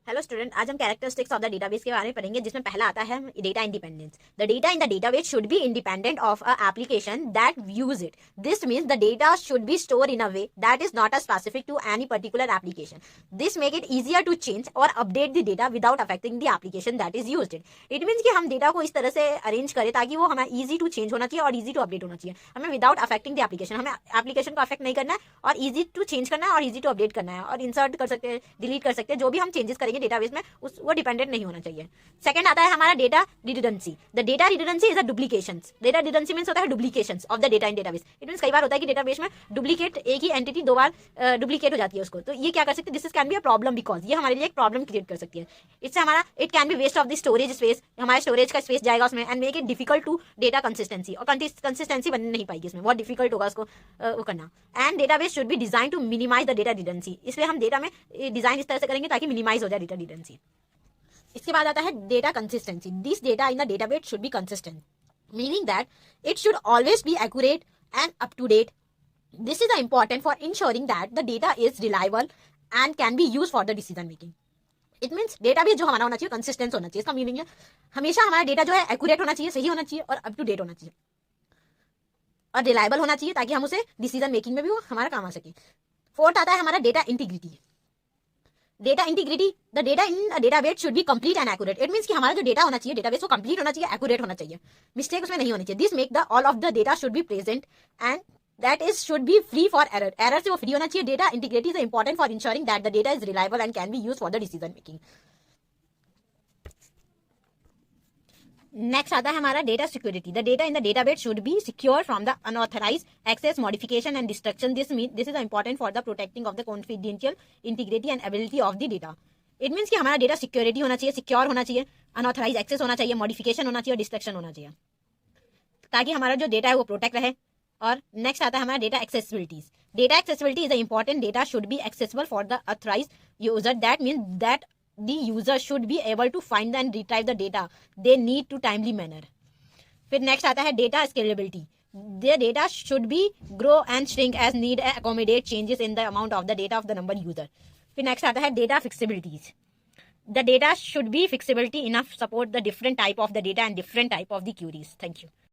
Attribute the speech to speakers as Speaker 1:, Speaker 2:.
Speaker 1: Hello student, आज हम characteristics of the database के बारे में पढ़ेंगे, जिसमें पहला आता है data independence. The data in the database should be independent of a application that views it. This means the data should be store in a way that is not a specific to any particular application. This make it easier to change or update the data without affecting the application that is used it. It means कि हम data को इस तरह से arrange करें ताकि वो हमें ईजी टू चेंज होना चाहिए और ईजी टू अपडेट होना चाहिए। हमें विदाउट अफेक्टिंग द एप्लीकेशन, हमें एप्लीकेशन को अफेक्ट नहीं करना है और ईजी टू चेंज करना है और ईजी टू अपडेट करना है और इंसर्ट कर सकते हैं, डिलीट कर सकते हैं। जो भी हम चेंजेस करेंगे डेटाबेस में वो डिपेंडेंट नहीं होना चाहिए। सेकंड आता है हमारा data redundancy. The data redundancy is a duplications. Data redundancy means होता है duplications of the data in database. It means कई बार होता है कि डेटाबेस में डुप्लीकेट, एक ही एंटिटी दो बार डुप्लीकेट हो जाती है उसको। तो ये क्या कर सकते हैं, this is can be a problem, because ये हमारे लिए एक प्रॉब्लम क्रिएट कर सकती है। इससे हमारा it can be waste of the storage space, हमारे स्टोरेज का स्पेस जाएगा उसमें, and make it difficult to data consistency. और कंसिस्टेंसी बन नहीं पाएगी, इसमें बहुत डिफिकल्ट होगा उसको वो करना। And database should be design to minimise the data redundancy. इसलिए हम डेटा में डिजाइन इस तरह से करेंगे ताकि मिनिमाइज हो जाए डेटा रिडंडेंसी। इसके बाद आता है data consistency. This data in the database should be consistent, meaning that it should always be accurate and up to date. This is important for ensuring that the data is reliable and can be used for the decision making. It means database जो हमारा होना चाहिए consistent होना चाहिए। इसका meaning है हमेशा हमारा डेटा जो है एक्यूरेट होना चाहिए, सही होना चाहिए और अप टू डेट होना चाहिए और रिलायबल होना चाहिए ताकि हम उसे डिसीजन मेकिंग में भी वो हमारा काम आ सके। फोर्थ आता है हमारा data integrity. Data integrity, the data in a database should B complete and accurate. It means कि हमारा जो डेटा होना चाहिए डेटाबेस वो कंप्लीट होना चाहिए, एक्यूरेट होना चाहिए, मिस्टेक उसमें नहीं होनी चाहिए। This make the all of the data should be present and that is should be free for error. Error से वो free होना चाहिए. Data integrity is important for ensuring that the data is reliable and can be used for the decision making. Next आता है हमारा data security. The data in the database should be secure from the unauthorized access, modification and destruction. This is important for the protecting of the confidential integrity and ability of the data. It means कि हमारा data security होना चाहिए, secure होना चाहिए, unauthorized access होना चाहिए, modification होना चाहिए और destruction होना चाहिए ताकि हमारा जो data है वो protect रहे। और नेक्स्ट आता है हमारा data accessibilities. Data accessibility is important. Data should be accessible for the authorised user. That means that the user should be able to find and retrieve the data they need to timely manner. फिर next आता है data scalability. The data should be grow and shrink as need accommodate changes in the amount of the data of the number user. फिर next आता है data फिक्सिबिलिटीज. The data should be flexibility enough support the different type of the data and different type of the queries. Thank you.